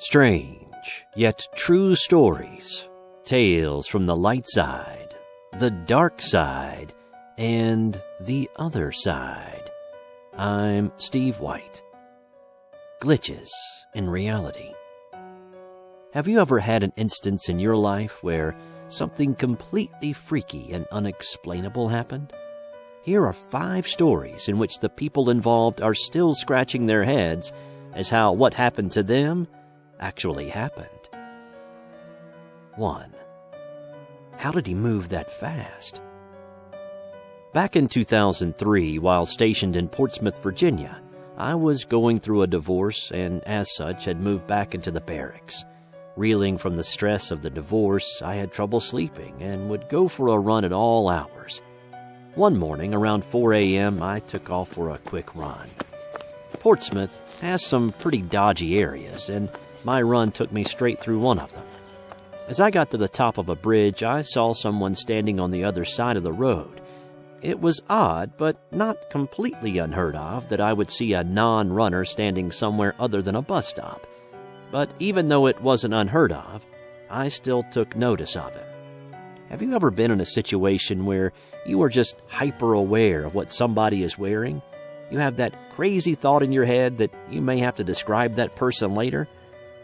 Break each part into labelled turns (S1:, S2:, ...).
S1: Strange, yet true stories, tales from the light side, the dark side, and the other side. I'm Steve White. Glitches in reality. Have you ever had an instance in your life where something completely freaky and unexplainable happened? Here are 5 stories in which the people involved are still scratching their heads as how what happened to them actually happened. 1. How did he move that fast? Back in 2003, while stationed in Portsmouth, Virginia, I was going through a divorce and as such had moved back into the barracks. Reeling from the stress of the divorce, I had trouble sleeping and would go for a run at all hours. One morning, around 4 a.m., I took off for a quick run. Portsmouth has some pretty dodgy areas, and my run took me straight through one of them. As I got to the top of a bridge, I saw someone standing on the other side of the road. It was odd, but not completely unheard of, that I would see a non-runner standing somewhere other than a bus stop. But even though it wasn't unheard of, I still took notice of him. Have you ever been in a situation where you are just hyper-aware of what somebody is wearing? You have that crazy thought in your head that you may have to describe that person later?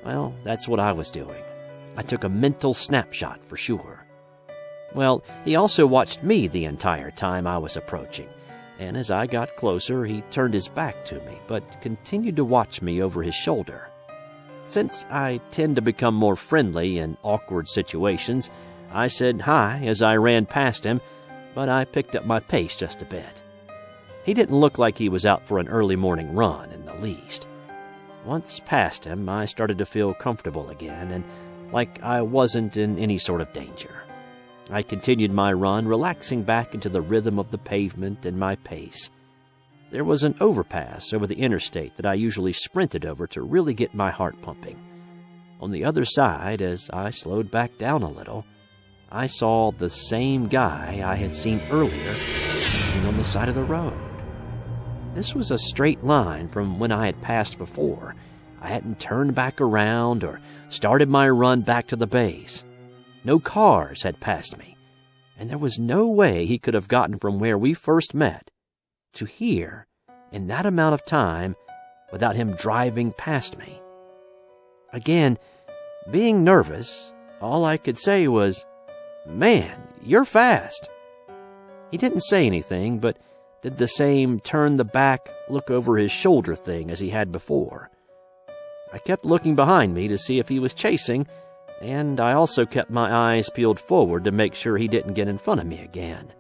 S1: Well, that's what I was doing. I took a mental snapshot for sure. Well, he also watched me the entire time I was approaching, and as I got closer, he turned his back to me, but continued to watch me over his shoulder. Since I tend to become more friendly in awkward situations, I said hi as I ran past him, but I picked up my pace just a bit. He didn't look like he was out for an early morning run in the least. Once past him, I started to feel comfortable again and like I wasn't in any sort of danger. I continued my run, relaxing back into the rhythm of the pavement and my pace. There was an overpass over the interstate that I usually sprinted over to really get my heart pumping. On the other side, as I slowed back down a little, I saw the same guy I had seen earlier standing on the side of the road. This was a straight line from when I had passed before. I hadn't turned back around or started my run back to the base. No cars had passed me, and there was no way he could have gotten from where we first met to here in that amount of time without him driving past me. Again, being nervous, all I could say was, "Man, you're fast." He didn't say anything, but did the same turn the back, look over his shoulder thing as he had before. I kept looking behind me to see if he was chasing, and I also kept my eyes peeled forward to make sure he didn't get in front of me again.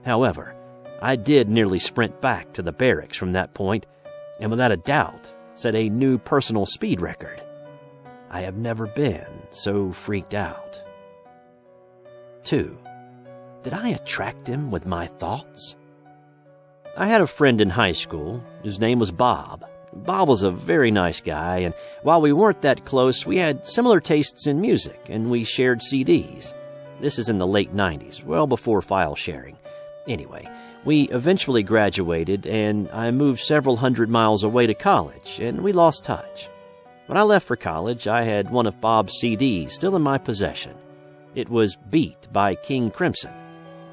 S1: However, I did nearly sprint back to the barracks from that point, and without a doubt set a new personal speed record. I have never been so freaked out. 2. Did I attract him with my thoughts? I had a friend in high school whose name was Bob. Bob was a very nice guy, and while we weren't that close, we had similar tastes in music, and we shared CDs. This is in the late 90s, well before file sharing. Anyway, we eventually graduated, and I moved several hundred miles away to college, and we lost touch. When I left for college, I had one of Bob's CDs still in my possession. It was Beat by King Crimson.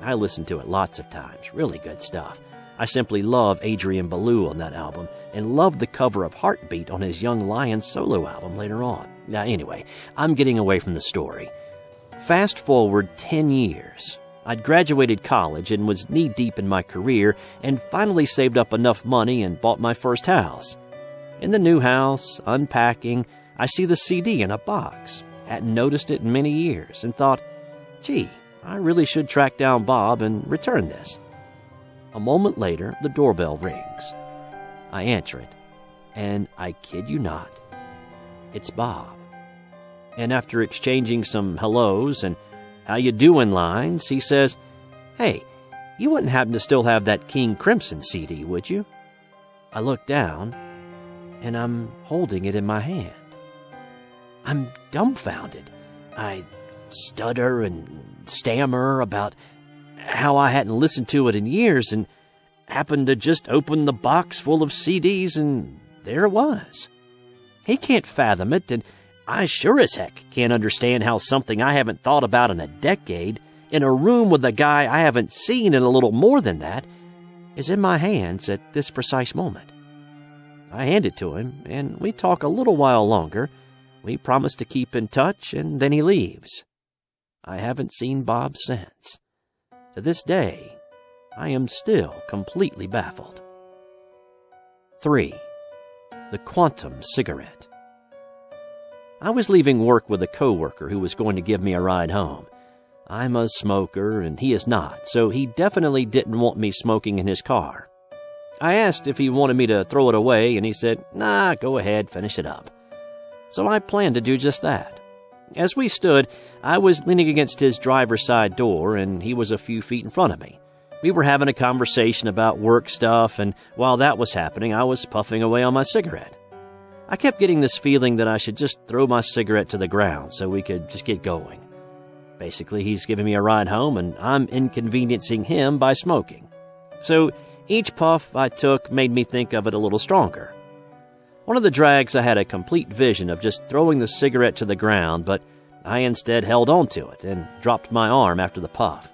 S1: I listened to it lots of times, really good stuff. I simply love Adrian Belew on that album and loved the cover of Heartbeat on his Young Lions solo album later on. Now, anyway, I'm getting away from the story. Fast forward 10 years. I'd graduated college and was knee-deep in my career and finally saved up enough money and bought my first house. In the new house, unpacking, I see the CD in a box. Hadn't noticed it in many years and thought, gee, I really should track down Bob and return this. A moment later, the doorbell rings. I answer it, and I kid you not, it's Bob. And after exchanging some hellos and how you doin' lines, he says, "Hey, you wouldn't happen to still have that King Crimson CD, would you?" I look down, and I'm holding it in my hand. I'm dumbfounded. I stutter and stammer about how I hadn't listened to it in years and happened to just open the box full of CDs, and there it was. He can't fathom it, and I sure as heck can't understand how something I haven't thought about in a decade, in a room with a guy I haven't seen in a little more than that, is in my hands at this precise moment. I hand it to him, and we talk a little while longer. We promise to keep in touch, and then he leaves. I haven't seen Bob since. To this day, I am still completely baffled. 3. The Quantum Cigarette. I was leaving work with a coworker who was going to give me a ride home. I'm a smoker, and he is not, so he definitely didn't want me smoking in his car. I asked if he wanted me to throw it away, and he said, "Nah, go ahead, finish it up." So I planned to do just that. As we stood, I was leaning against his driver's side door, and he was a few feet in front of me. We were having a conversation about work stuff, and while that was happening, I was puffing away on my cigarette. I kept getting this feeling that I should just throw my cigarette to the ground so we could just get going. Basically, he's giving me a ride home, and I'm inconveniencing him by smoking. So each puff I took made me think of it a little stronger. One of the drags, I had a complete vision of just throwing the cigarette to the ground, but I instead held on to it and dropped my arm after the puff.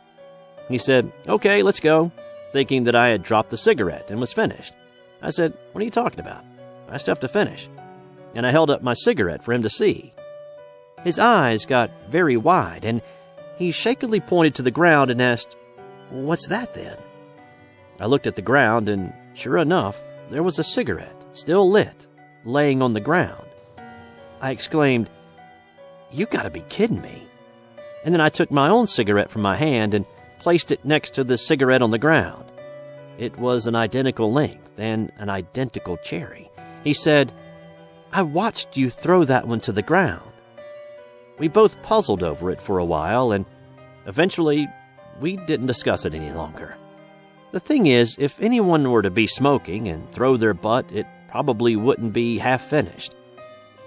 S1: He said, "Okay, let's go," thinking that I had dropped the cigarette and was finished. I said, "What are you talking about? I still have to finish." And I held up my cigarette for him to see. His eyes got very wide, and he shakily pointed to the ground and asked, "What's that then?" I looked at the ground, and sure enough, there was a cigarette, still lit, laying on the ground. I exclaimed, "You gotta be kidding me." And then I took my own cigarette from my hand and placed it next to the cigarette on the ground. It was an identical length and an identical cherry. He said, "I watched you throw that one to the ground." We both puzzled over it for a while, and eventually we didn't discuss it any longer. The thing is, if anyone were to be smoking and throw their butt, it probably wouldn't be half finished.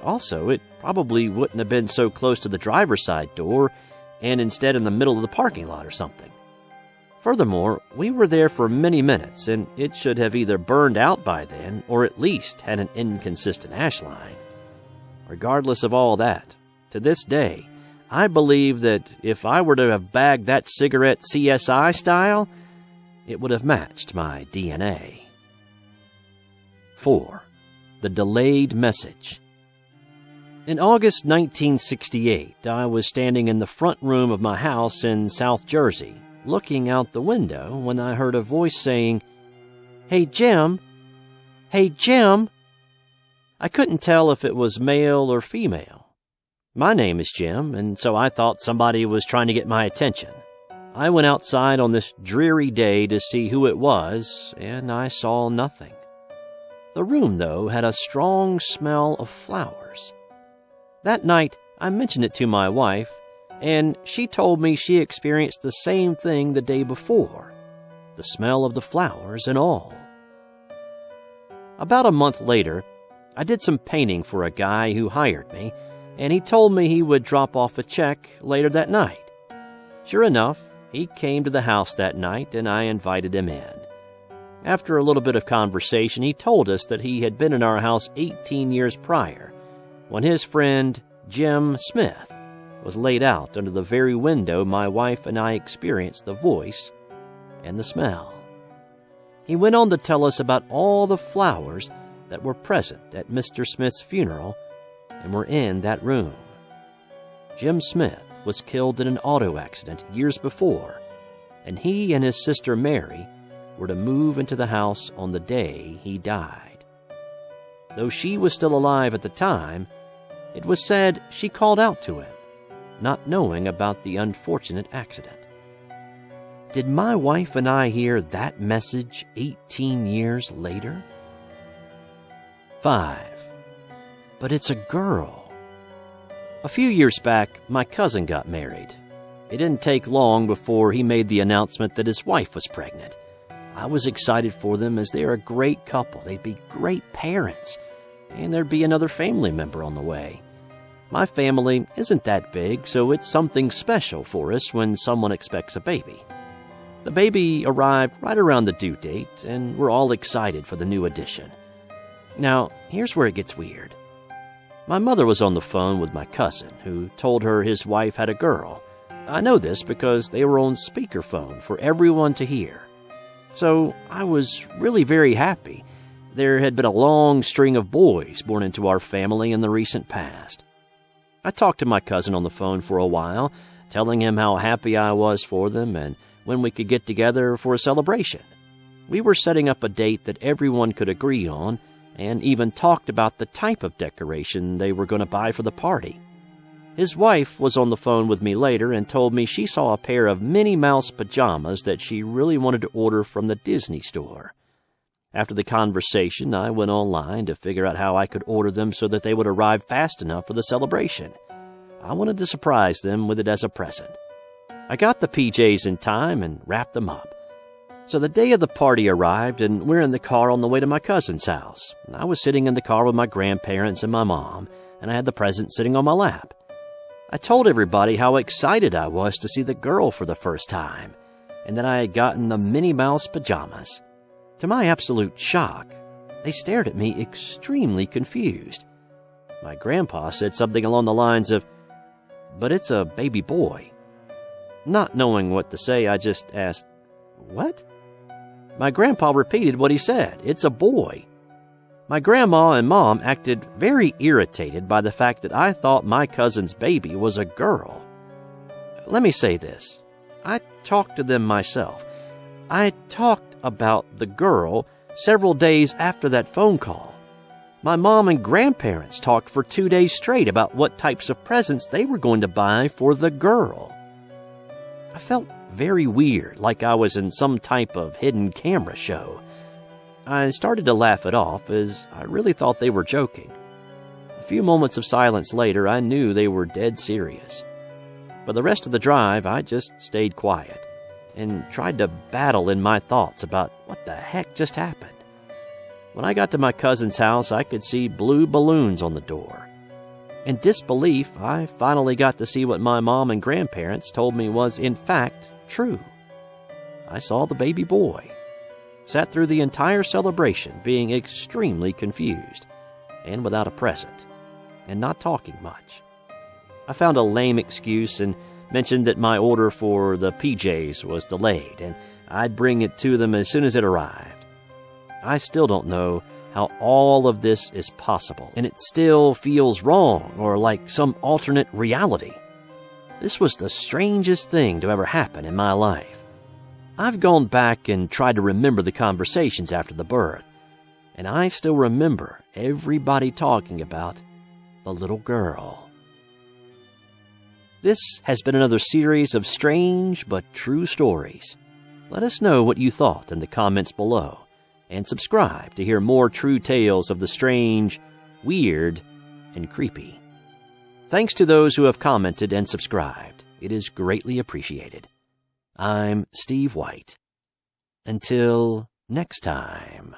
S1: Also, it probably wouldn't have been so close to the driver's side door and instead in the middle of the parking lot or something. Furthermore, we were there for many minutes, and it should have either burned out by then or at least had an inconsistent ash line. Regardless of all that, to this day, I believe that if I were to have bagged that cigarette CSI style, it would have matched my DNA. 4. The Delayed Message. In August 1968, I was standing in the front room of my house in South Jersey, looking out the window when I heard a voice saying, "Hey, Jim! Hey, Jim!" I couldn't tell if it was male or female. My name is Jim, and so I thought somebody was trying to get my attention. I went outside on this dreary day to see who it was, and I saw nothing. The room, though, had a strong smell of flowers. That night, I mentioned it to my wife, and she told me she experienced the same thing the day before, the smell of the flowers and all. About a month later, I did some painting for a guy who hired me, and he told me he would drop off a check later that night. Sure enough, he came to the house that night, and I invited him in. After a little bit of conversation, he told us that he had been in our house 18 years prior, when his friend, Jim Smith, was laid out under the very window my wife and I experienced the voice and the smell. He went on to tell us about all the flowers that were present at Mr. Smith's funeral and were in that room. Jim Smith was killed in an auto accident years before, and he and his sister Mary were to move into the house on the day he died. Though she was still alive at the time, it was said she called out to him, not knowing about the unfortunate accident. Did my wife and I hear that message 18 years later? 5. But it's a girl. A few years back, my cousin got married. It didn't take long before he made the announcement that his wife was pregnant. I was excited for them as they're a great couple. They'd be great parents, and there'd be another family member on the way. My family isn't that big, so it's something special for us when someone expects a baby. The baby arrived right around the due date, and we're all excited for the new addition. Now, here's where it gets weird. My mother was on the phone with my cousin, who told her his wife had a girl. I know this because they were on speakerphone for everyone to hear. So I was really very happy. There had been a long string of boys born into our family in the recent past. I talked to my cousin on the phone for a while, telling him how happy I was for them and when we could get together for a celebration. We were setting up a date that everyone could agree on, and even talked about the type of decoration they were going to buy for the party. His wife was on the phone with me later and told me she saw a pair of Minnie Mouse pajamas that she really wanted to order from the Disney store. After the conversation, I went online to figure out how I could order them so that they would arrive fast enough for the celebration. I wanted to surprise them with it as a present. I got the PJs in time and wrapped them up. So the day of the party arrived, and we're in the car on the way to my cousin's house. I was sitting in the car with my grandparents and my mom, and I had the present sitting on my lap. I told everybody how excited I was to see the girl for the first time, and that I had gotten the Minnie Mouse pajamas. To my absolute shock, they stared at me extremely confused. My grandpa said something along the lines of, "But it's a baby boy." Not knowing what to say, I just asked, "What?" My grandpa repeated what he said. "It's a boy." My grandma and mom acted very irritated by the fact that I thought my cousin's baby was a girl. Let me say this. I talked to them myself. I talked about the girl several days after that phone call. My mom and grandparents talked for 2 days straight about what types of presents they were going to buy for the girl. I felt very weird, like I was in some type of hidden camera show. I started to laugh it off, as I really thought they were joking. A few moments of silence later, I knew they were dead serious. For the rest of the drive, I just stayed quiet and tried to battle in my thoughts about what the heck just happened. When I got to my cousin's house, I could see blue balloons on the door. In disbelief, I finally got to see what my mom and grandparents told me was, in fact, true. I saw the baby boy. Sat through the entire celebration being extremely confused and without a present, and not talking much. I found a lame excuse and mentioned that my order for the PJs was delayed and I'd bring it to them as soon as it arrived. I still don't know how all of this is possible, and it still feels wrong or like some alternate reality. This was the strangest thing to ever happen in my life. I've gone back and tried to remember the conversations after the birth, and I still remember everybody talking about the little girl. This has been another series of strange but true stories. Let us know what you thought in the comments below, and subscribe to hear more true tales of the strange, weird, and creepy. Thanks to those who have commented and subscribed. It is greatly appreciated. I'm Steve White. Until next time.